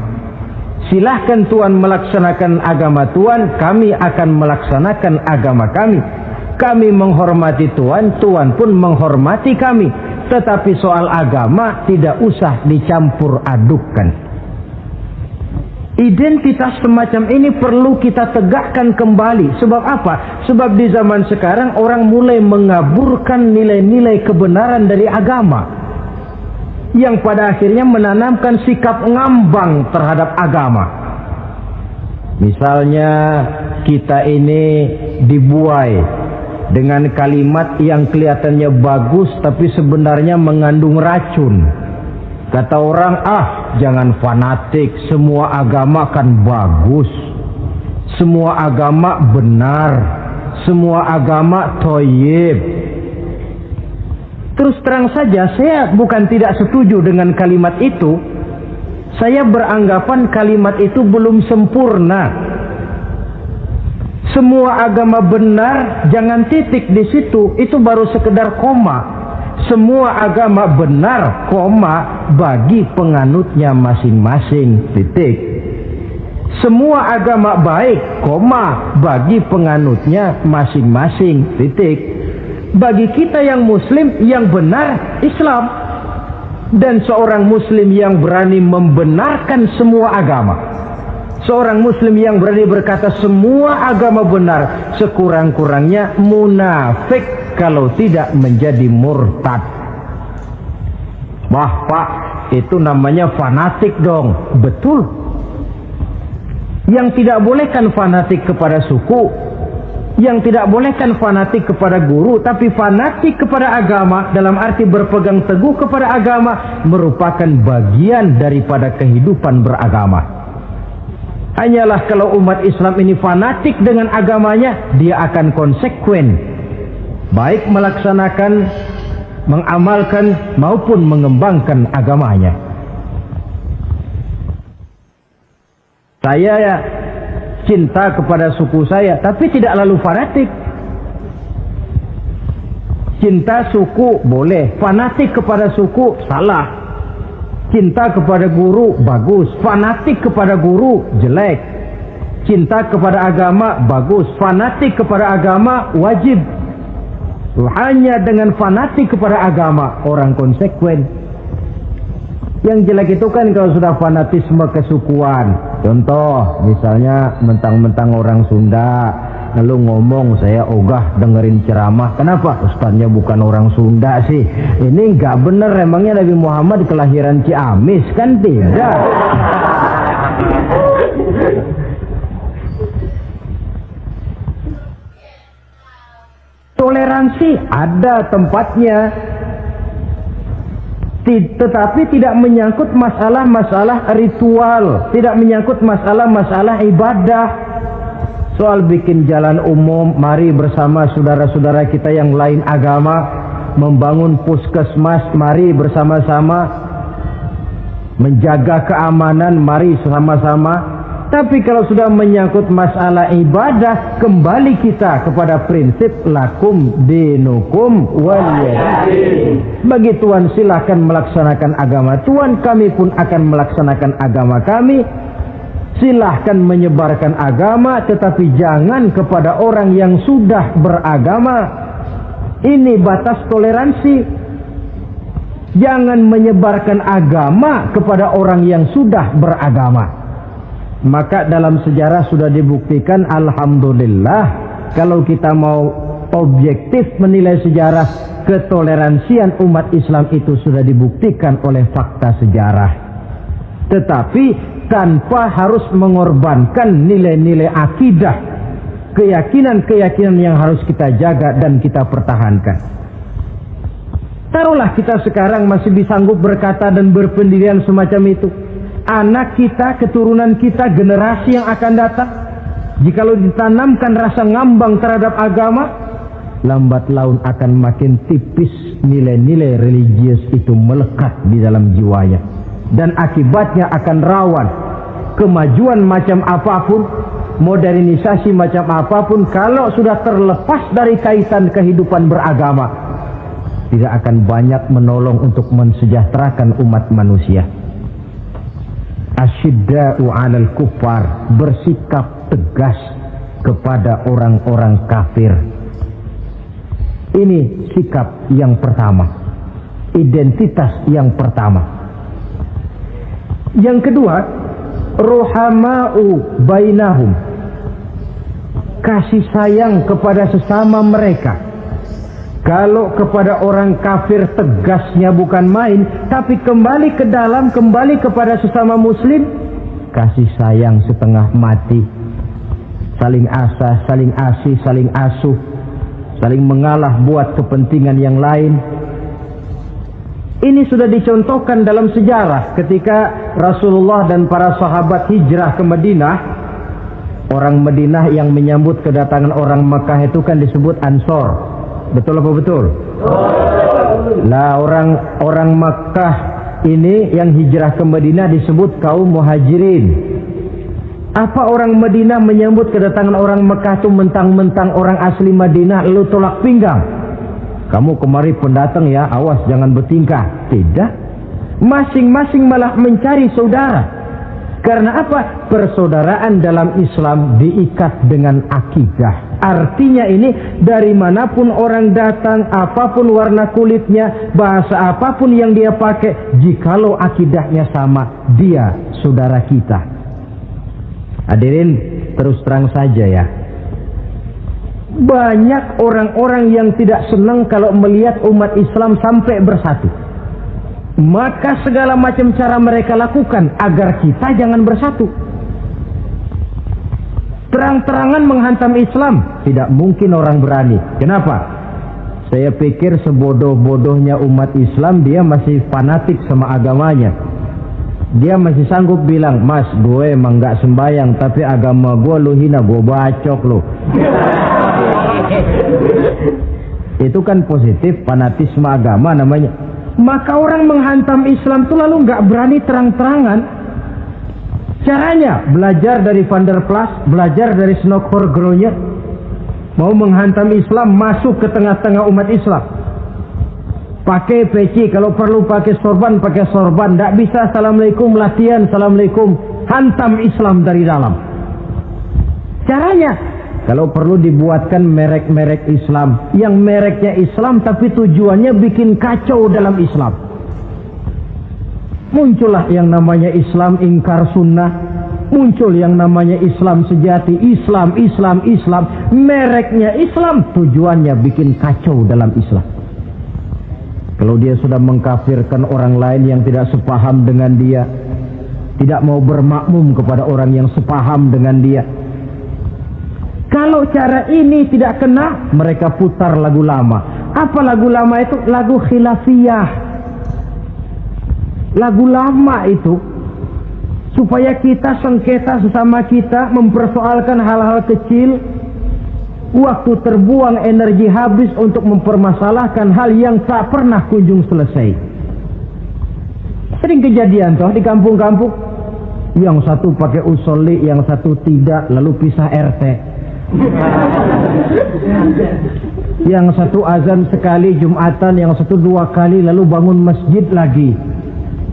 Silahkan Tuhan melaksanakan agama Tuhan, kami akan melaksanakan agama kami. Kami menghormati Tuhan, Tuhan pun menghormati kami. Tetapi soal agama tidak usah dicampur adukkan. Identitas semacam ini perlu kita tegakkan kembali. Sebab apa? Sebab di zaman sekarang orang mulai mengaburkan nilai-nilai kebenaran dari agama, yang pada akhirnya menanamkan sikap ngambang terhadap agama. Misalnya kita ini dibuai dengan kalimat yang kelihatannya bagus tapi sebenarnya mengandung racun. Kata orang, jangan fanatik, semua agama kan bagus, semua agama benar, semua agama thayyib. Terus terang saja, saya bukan tidak setuju dengan kalimat itu. Saya beranggapan kalimat itu belum sempurna. Semua agama benar, jangan titik di situ, itu baru sekedar koma. Semua agama benar, koma, bagi penganutnya masing-masing, titik. Semua agama baik, koma, bagi penganutnya masing-masing, titik. Bagi kita yang muslim, yang benar Islam. Dan seorang muslim yang berani membenarkan semua agama, seorang muslim yang berani berkata semua agama benar, sekurang-kurangnya munafik kalau tidak menjadi murtad. Wah Pak, itu namanya fanatik dong. Betul. Yang tidak boleh kan fanatik kepada suku, yang tidak boleh kan fanatik kepada guru, tapi fanatik kepada agama dalam arti berpegang teguh kepada agama merupakan bagian daripada kehidupan beragama. Hanyalah kalau umat Islam ini fanatik dengan agamanya, dia akan konsekuen, baik melaksanakan, mengamalkan maupun mengembangkan agamanya. Saya cinta kepada suku saya, tapi tidak lalu fanatik. Cinta suku boleh, fanatik kepada suku salah. Cinta kepada guru bagus, fanatik kepada guru jelek. Cinta kepada agama bagus, fanatik kepada agama wajib. Hanya dengan fanatik kepada agama orang konsekuen. Yang jelek itu kan kalau sudah fanatisme kesukuan. Contoh, misalnya mentang-mentang orang Sunda, lalu ngomong saya ogah dengerin ceramah. Kenapa? Ustaznya bukan orang Sunda sih. Ini nggak bener, emangnya Nabi Muhammad kelahiran Ciamis? Kan tidak. Toleransi ada tempatnya, tetapi tidak menyangkut masalah-masalah ritual, tidak menyangkut masalah-masalah ibadah. Soal bikin jalan umum, mari bersama saudara-saudara kita yang lain agama membangun puskesmas, mari bersama-sama menjaga keamanan, mari sama-sama. Tapi kalau sudah menyangkut masalah ibadah, kembali kita kepada prinsip lakum dinukum waliyadin. Bagi Tuhan silahkan melaksanakan agama Tuhan, kami pun akan melaksanakan agama kami. Silahkan menyebarkan agama, tetapi jangan kepada orang yang sudah beragama. Ini batas toleransi. Jangan menyebarkan agama kepada orang yang sudah beragama. Maka dalam sejarah sudah dibuktikan, alhamdulillah, kalau kita mau objektif menilai sejarah, ketoleransian umat Islam itu sudah dibuktikan oleh fakta sejarah. Tetapi tanpa harus mengorbankan nilai-nilai akidah, keyakinan-keyakinan yang harus kita jaga dan kita pertahankan. Taruhlah kita sekarang masih disanggup berkata dan berpendirian semacam itu. Anak kita, keturunan kita, generasi yang akan datang, jikalau ditanamkan rasa ngambang terhadap agama, lambat laun akan makin tipis nilai-nilai religius itu melekat di dalam jiwanya. Dan akibatnya akan rawan kemajuan macam apapun, modernisasi macam apapun, kalau sudah terlepas dari kaitan kehidupan beragama, tidak akan banyak menolong untuk mensejahterakan umat manusia. Asyidda'u 'alal kuffar, bersikap tegas kepada orang-orang kafir. Ini sikap yang pertama, identitas yang pertama. Yang kedua, ruhama'u bainahum, kasih sayang kepada sesama mereka. Kalau kepada orang kafir tegasnya bukan main, tapi kembali ke dalam, kembali kepada sesama muslim, kasih sayang setengah mati. Saling asah, saling asih, saling asuh, saling mengalah buat kepentingan yang lain. Ini sudah dicontohkan dalam sejarah ketika Rasulullah dan para sahabat hijrah ke Madinah. Orang Madinah yang menyambut kedatangan orang Mekah itu kan disebut Ansor. Betul apa betul? Lah orang Makkah ini yang hijrah ke Madinah disebut kaum Muhajirin. Apa orang Madinah menyambut kedatangan orang Makkah itu mentang-mentang orang asli Madinah lalu tolak pinggang? Kamu kemari pendatang ya, awas jangan bertingkah. Tidak. Masing-masing malah mencari saudara. Karena apa? Persaudaraan dalam Islam diikat dengan akidah. Artinya ini, dari manapun orang datang, apapun warna kulitnya, bahasa apapun yang dia pakai, jikalau akidahnya sama, dia saudara kita. Hadirin, terus terang saja ya, banyak orang-orang yang tidak senang kalau melihat umat Islam sampai bersatu. Maka segala macam cara mereka lakukan agar kita jangan bersatu. Terang-terangan menghantam Islam, tidak mungkin orang berani. Kenapa? Saya pikir sebodoh-bodohnya umat Islam, dia masih fanatik sama agamanya. Dia masih sanggup bilang, "Mas, gue emang gak sembayang, tapi agama gue lu hina, gue bacok lu." Itu kan positif, fanatisme agama namanya. Maka orang menghantam Islam itu lalu nggak berani terang-terangan. Caranya belajar dari Van der Plas, belajar dari Snokor-Gronya. Mau menghantam Islam, masuk ke tengah-tengah umat Islam. Pakai peci, kalau perlu pakai sorban, pakai sorban. Nggak bisa assalamualaikum, latihan assalamualaikum. Hantam Islam dari dalam. Caranya, kalau perlu dibuatkan merek-merek Islam, yang mereknya Islam tapi tujuannya bikin kacau dalam Islam. Muncullah yang namanya Islam ingkar sunnah, muncul yang namanya Islam sejati, Islam. Mereknya Islam, tujuannya bikin kacau dalam Islam. Kalau dia sudah mengkafirkan orang lain yang tidak sepaham dengan dia, tidak mau bermakmum kepada orang yang sepaham dengan dia. Kalau cara ini tidak kena, mereka putar lagu lama. Apa lagu lama itu? Lagu khilafiyah. Lagu lama itu supaya kita sengketa sesama kita, mempersoalkan hal-hal kecil, waktu terbuang, energi habis untuk mempermasalahkan hal yang tak pernah kunjung selesai. Sering kejadian toh di kampung-kampung, yang satu pakai usolli, yang satu tidak, lalu pisah RT. Yang satu azan sekali Jumatan, yang satu 2 kali, lalu bangun masjid lagi.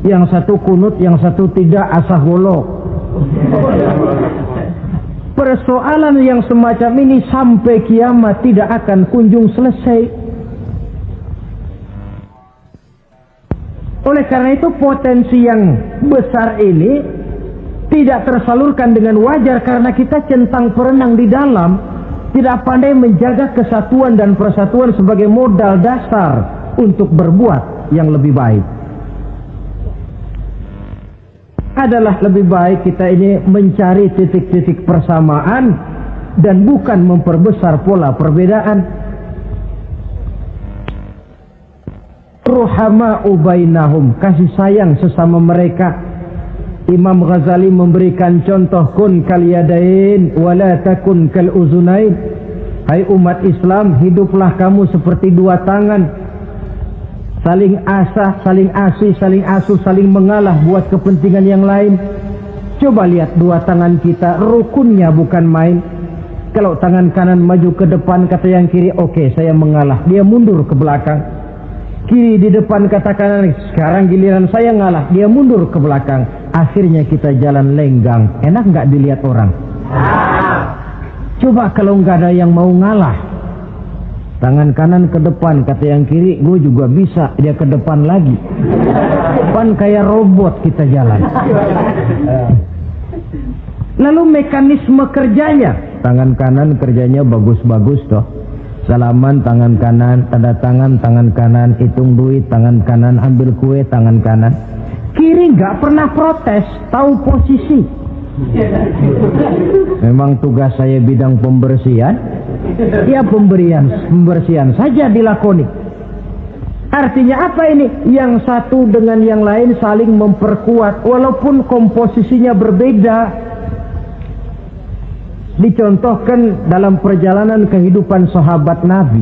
Yang satu kunut, yang satu tidak, asah golok. Persoalan yang semacam ini sampai kiamat tidak akan kunjung selesai. Oleh karena itu potensi yang besar ini tidak tersalurkan dengan wajar karena kita centang perenang di dalam, tidak pandai menjaga kesatuan dan persatuan sebagai modal dasar untuk berbuat yang lebih baik. Adalah lebih baik kita ini mencari titik-titik persamaan dan bukan memperbesar pola perbedaan. Ruhama'u bainahum, kasih sayang sesama mereka. Imam Ghazali memberikan contoh, kun kal yadain wala takun kal uzunain. Hai umat Islam, hiduplah kamu seperti dua tangan, saling asah, saling asih, saling asuh, saling mengalah buat kepentingan yang lain. Coba lihat dua tangan kita, rukunnya bukan main. Kalau tangan kanan maju ke depan, kata yang kiri, oke, saya mengalah, dia mundur ke belakang. Kiri di depan, kata kanan, sekarang giliran saya ngalah, dia mundur ke belakang. Akhirnya kita jalan lenggang. Enak nggak dilihat orang? Coba kalau nggak ada yang mau ngalah, tangan kanan ke depan, kata yang kiri, gue juga bisa, dia ke depan lagi. Depan kayak robot kita jalan. Lalu mekanisme kerjanya, tangan kanan kerjanya bagus-bagus toh. Salaman tangan kanan, tanda tangan tangan kanan, hitung duit tangan kanan, ambil kue tangan kanan. Kiri nggak pernah protes, tahu posisi. Memang tugas saya bidang pembersihan, ya pembersihan saja dilakoni. Artinya apa ini? Yang satu dengan yang lain saling memperkuat walaupun komposisinya berbeda. Dicontohkan dalam perjalanan kehidupan sahabat Nabi.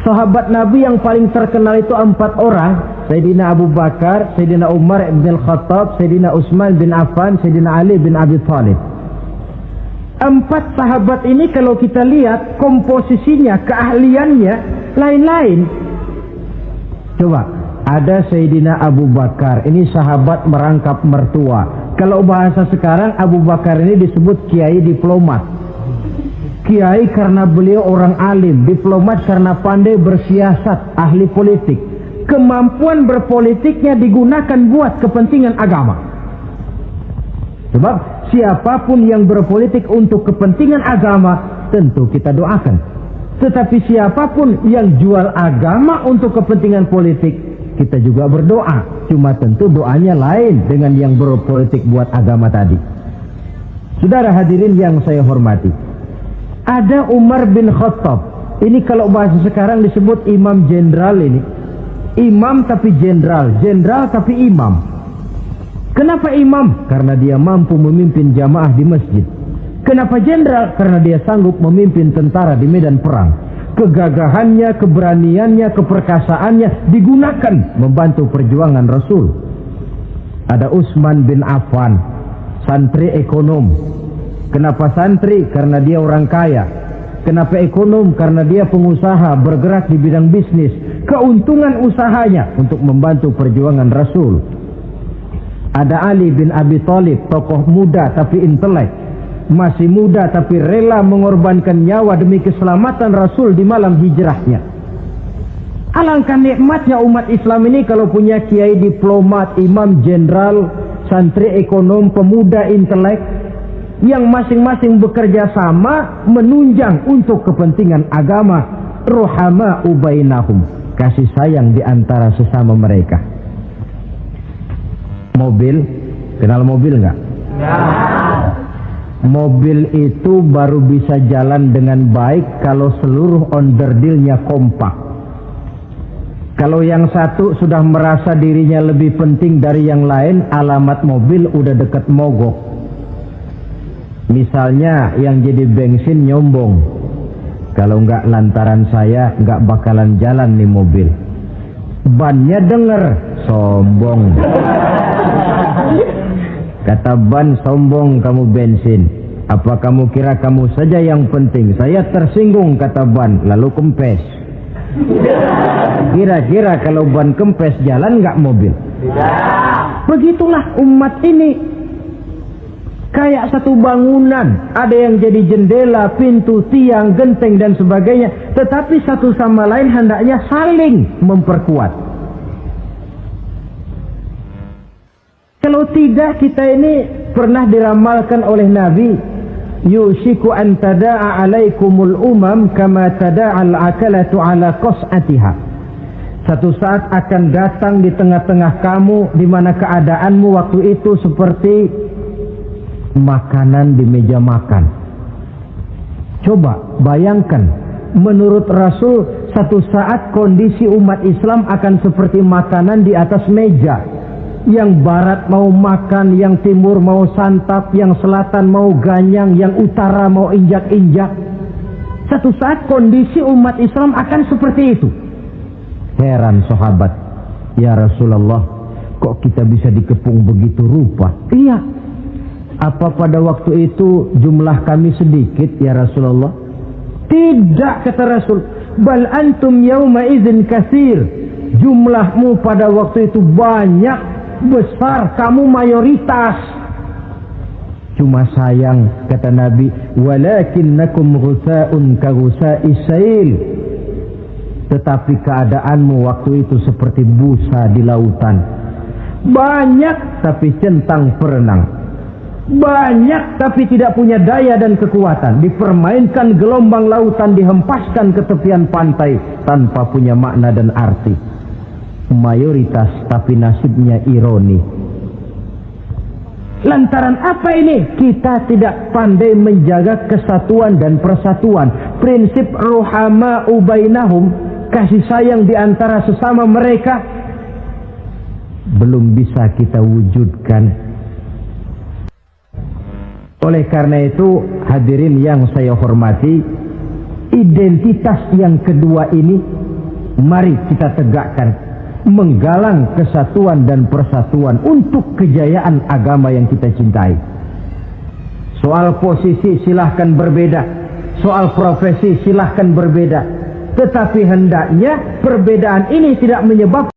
Sahabat Nabi yang paling terkenal itu 4 orang. Sayyidina Abu Bakar, Sayyidina Umar bin Al-Khattab, Sayyidina Utsman bin Affan, Sayyidina Ali bin Abi Thalib. 4 sahabat ini kalau kita lihat komposisinya, keahliannya lain-lain. Coba, ada Sayyidina Abu Bakar, ini sahabat merangkap mertua. Kalau bahasa sekarang, Abu Bakar ini disebut kiai diplomat. Kiai karena beliau orang alim, diplomat karena pandai bersiasat, ahli politik. Kemampuan berpolitiknya digunakan buat kepentingan agama. Sebab siapapun yang berpolitik untuk kepentingan agama, tentu kita doakan. Tetapi siapapun yang jual agama untuk kepentingan politik, kita juga berdoa. Cuma tentu doanya lain dengan yang berpolitik buat agama tadi. Saudara hadirin yang saya hormati, ada Umar bin Khattab. Ini kalau bahasa sekarang disebut imam jenderal ini. Imam tapi jenderal, jenderal tapi imam. Kenapa imam? Karena dia mampu memimpin jamaah di masjid. Kenapa jenderal? Karena dia sanggup memimpin tentara di medan perang. Kegagahannya, keberaniannya, keperkasaannya digunakan membantu perjuangan Rasul. Ada Utsman bin Affan, santri ekonom. Kenapa santri? Karena dia orang kaya. Kenapa ekonom? Karena dia pengusaha bergerak di bidang bisnis. Keuntungan usahanya untuk membantu perjuangan Rasul. Ada Ali bin Abi Thalib, tokoh muda tapi intelek. Masih muda tapi rela mengorbankan nyawa demi keselamatan Rasul di malam hijrahnya. Alangkah nikmatnya umat Islam ini kalau punya kiai diplomat, imam jenderal, santri ekonom, pemuda intelek yang masing-masing bekerja sama menunjang untuk kepentingan agama. Ruhama'u bainahum, kasih sayang di antara sesama mereka. Mobil, kenal mobil nggak? Ya. Mobil itu baru bisa jalan dengan baik kalau seluruh onderdilnya kompak. Kalau yang satu sudah merasa dirinya lebih penting dari yang lain, alamat mobil udah deket mogok. Misalnya yang jadi bensin nyombong, kalau nggak lantaran saya nggak bakalan jalan nih mobil. Bannya denger, sombong. Kata ban, sombong kamu bensin. Apa kamu kira kamu saja yang penting? Saya tersinggung, kata ban, lalu kempes. Kira-kira kalau ban kempes jalan nggak mobil? Begitulah umat ini. Kayak satu bangunan, ada yang jadi jendela, pintu, tiang, genteng dan sebagainya. Tetapi satu sama lain hendaknya saling memperkuat. Kalau tidak, kita ini pernah diramalkan oleh Nabi, yushiku an tada'a alaikumul umam kama tada'al akalatu ala qas'atiha. Satu saat akan datang di tengah-tengah kamu di mana keadaanmu waktu itu seperti makanan di meja makan. Coba bayangkan, menurut Rasul satu saat kondisi umat Islam akan seperti makanan di atas meja. Yang barat mau makan, yang timur mau santap, yang selatan mau ganyang, yang utara mau injak-injak. Satu saat kondisi umat Islam akan seperti itu. Heran sahabat, ya Rasulullah, kok kita bisa dikepung begitu rupa? Iya. Apa pada waktu itu jumlah kami sedikit ya Rasulullah? Tidak, kata Rasul. Bal antum yauma idzin katsir. Jumlahmu pada waktu itu banyak, besar, kamu mayoritas. Cuma sayang, kata Nabi, walakinnakum ghusaa'un ka ghusaa'is sail. Tetapi keadaanmu waktu itu seperti busa di lautan. Banyak tapi centang perenang. Banyak tapi tidak punya daya dan kekuatan. Dipermainkan gelombang lautan, dihempaskan ke tepian pantai tanpa punya makna dan arti. Mayoritas tapi nasibnya ironi. Lantaran apa ini? Kita tidak pandai menjaga kesatuan dan persatuan. Prinsip ruhama'u bainahum, kasih sayang di antara sesama mereka, belum bisa kita wujudkan. Oleh karena itu, hadirin yang saya hormati, identitas yang kedua ini mari kita tegakkan, menggalang kesatuan dan persatuan untuk kejayaan agama yang kita cintai. Soal posisi silahkan berbeda, soal profesi silahkan berbeda, tetapi hendaknya perbedaan ini tidak menyebabkan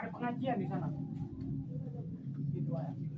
Ada pengajian di sana. Gitu ya.